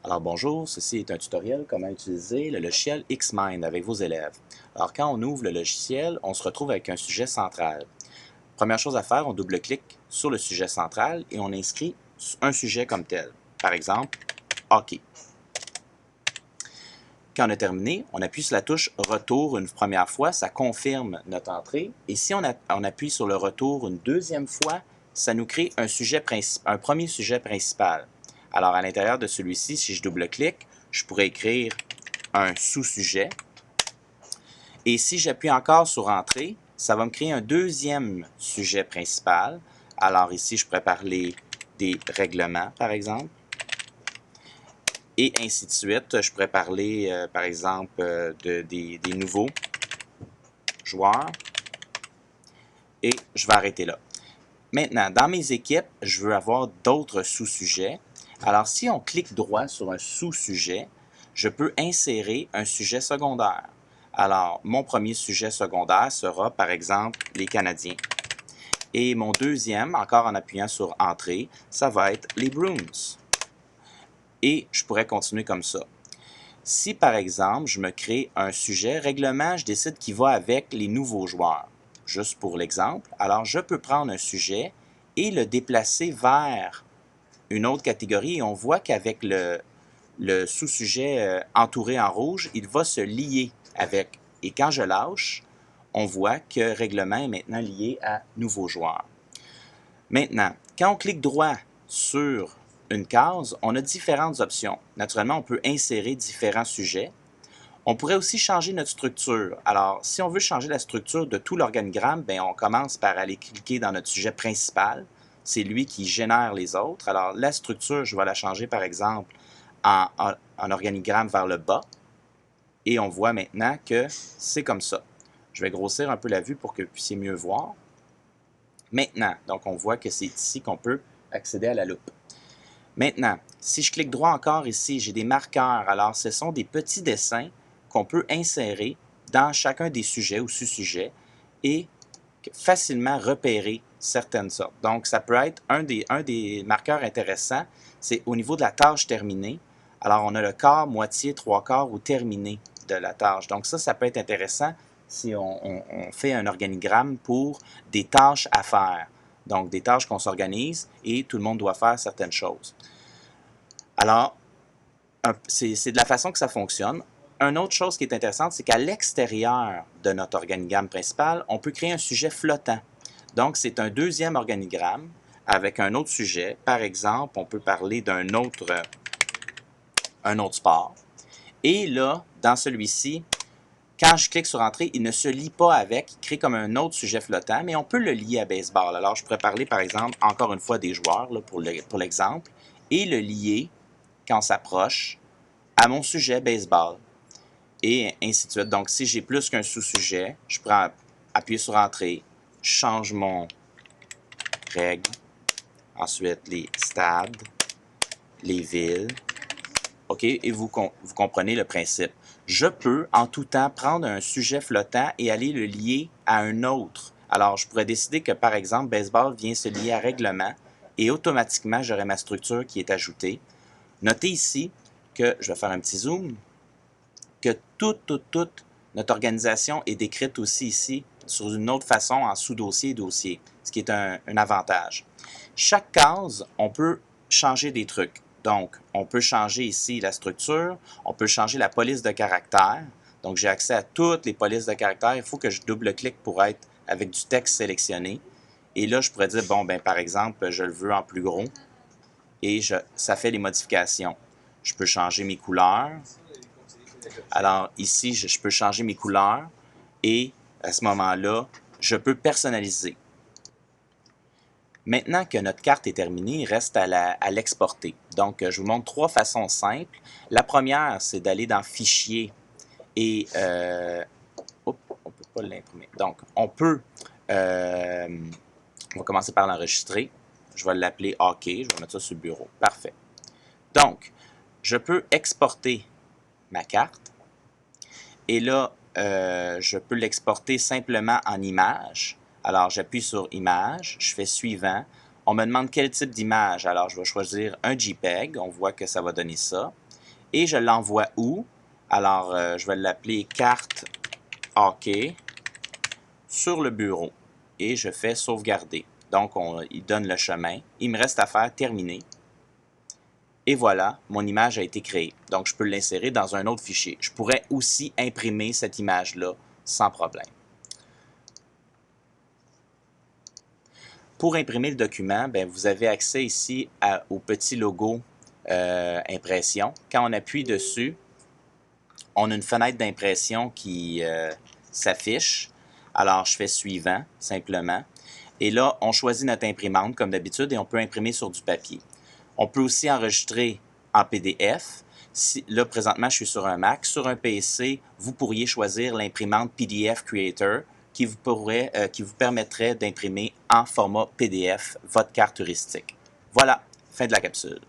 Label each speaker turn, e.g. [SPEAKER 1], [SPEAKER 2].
[SPEAKER 1] Alors bonjour, ceci est un tutoriel comment utiliser le logiciel Xmind avec vos élèves. Alors quand on ouvre le logiciel, on se retrouve avec un sujet central. Première chose à faire, on double-clique sur le sujet central et on inscrit un sujet comme tel. Par exemple, hockey. Quand on a terminé, on appuie sur la touche retour une première fois, ça confirme notre entrée. Et si on appuie sur le retour une deuxième fois, ça nous crée un premier sujet principal. Alors, à l'intérieur de celui-ci, si je double-clique, je pourrais écrire un sous-sujet. Et si j'appuie encore sur Entrée, ça va me créer un deuxième sujet principal. Alors ici, je pourrais parler des règlements, par exemple. Et ainsi de suite. Je pourrais parler, par exemple, des nouveaux joueurs. Et je vais arrêter là. Maintenant, dans mes équipes, je veux avoir d'autres sous-sujets. Alors, si on clique droit sur un sous-sujet, je peux insérer un sujet secondaire. Alors, mon premier sujet secondaire sera, par exemple, les Canadiens. Et mon deuxième, encore en appuyant sur Entrée, ça va être les Bruins. Et je pourrais continuer comme ça. Si, par exemple, je me crée un sujet, règlement, je décide qu'il va avec les nouveaux joueurs. Juste pour l'exemple, alors je peux prendre un sujet et le déplacer vers une autre catégorie et on voit qu'avec le sous-sujet entouré en rouge, il va se lier avec. Et quand je lâche, on voit que règlement est maintenant lié à nouveaux joueurs. Maintenant, quand on clique droit sur une case, on a différentes options. Naturellement, on peut insérer différents sujets. On pourrait aussi changer notre structure. Alors, si on veut changer la structure de tout l'organigramme, bien, on commence par aller cliquer dans notre sujet principal. C'est lui qui génère les autres. Alors, la structure, je vais la changer, par exemple, en organigramme vers le bas. Et on voit maintenant que c'est comme ça. Je vais grossir un peu la vue pour que vous puissiez mieux voir. Maintenant, donc on voit que c'est ici qu'on peut accéder à la loupe. Maintenant, si je clique droit encore ici, j'ai des marqueurs. Alors, ce sont des petits dessins qu'on peut insérer dans chacun des sujets ou sous-sujets et facilement repérer certaines sortes. Donc, ça peut être un des marqueurs intéressants, c'est au niveau de la tâche terminée. Alors, on a le quart, moitié, trois quarts ou terminé de la tâche. Donc, ça peut être intéressant si on fait un organigramme pour des tâches à faire. Donc, des tâches qu'on s'organise et tout le monde doit faire certaines choses. Alors, c'est de la façon que ça fonctionne. Une autre chose qui est intéressante, c'est qu'à l'extérieur de notre organigramme principal, on peut créer un sujet flottant. Donc, c'est un deuxième organigramme avec un autre sujet. Par exemple, on peut parler d'un autre sport. Et là, dans celui-ci, quand je clique sur Entrée, il ne se lie pas avec, il crée comme un autre sujet flottant, mais on peut le lier à baseball. Alors, je pourrais parler, par exemple, encore une fois des joueurs, là, pour l'exemple, et le lier, quand on s'approche, à mon sujet baseball, et ainsi de suite. Donc, si j'ai plus qu'un sous-sujet, je prends appuyer sur Entrée, je change mon règle, ensuite les stades, les villes, OK, et vous comprenez le principe. Je peux, en tout temps, prendre un sujet flottant et aller le lier à un autre. Alors, je pourrais décider que, par exemple, baseball vient se lier à règlement et automatiquement, j'aurai ma structure qui est ajoutée. Notez ici que, je vais faire un petit zoom, que toute notre organisation est décrite aussi ici sur une autre façon en sous-dossier et dossier, ce qui est un avantage. Chaque case, on peut changer des trucs. Donc, on peut changer ici la structure, on peut changer la police de caractère. Donc, j'ai accès à toutes les polices de caractère. Il faut que je double-clique pour être avec du texte sélectionné. Et là, je pourrais dire, bon, ben par exemple, je le veux en plus gros. Et ça fait les modifications. Je peux changer mes couleurs. Alors ici, je peux changer mes couleurs et à ce moment-là, je peux personnaliser. Maintenant que notre carte est terminée, il reste à l'exporter. Donc, je vous montre trois façons simples. La première, c'est d'aller dans Fichier et... on ne peut pas l'imprimer. Donc, on va commencer par l'enregistrer. Je vais l'appeler hockey. Je vais mettre ça sur le bureau. Parfait. Donc, je peux exporter ma carte. Et là, je peux l'exporter simplement en image. Alors, j'appuie sur Image, je fais Suivant. On me demande quel type d'image. Alors, je vais choisir un JPEG. On voit que ça va donner ça. Et je l'envoie où? Alors, je vais l'appeler carte hockey sur le bureau. Et je fais sauvegarder. Donc, il donne le chemin. Il me reste à faire terminer. Et voilà, mon image a été créée. Donc, je peux l'insérer dans un autre fichier. Je pourrais aussi imprimer cette image-là sans problème. Pour imprimer le document, bien, vous avez accès ici au petit logo impression. Quand on appuie dessus, on a une fenêtre d'impression qui s'affiche. Alors, je fais suivant, simplement. Et là, on choisit notre imprimante, comme d'habitude, et on peut imprimer sur du papier. On peut aussi enregistrer en PDF. Là, présentement, je suis sur un Mac. Sur un PC, vous pourriez choisir l'imprimante PDF Creator qui vous permettrait d'imprimer en format PDF votre carte heuristique. Voilà, fin de la capsule.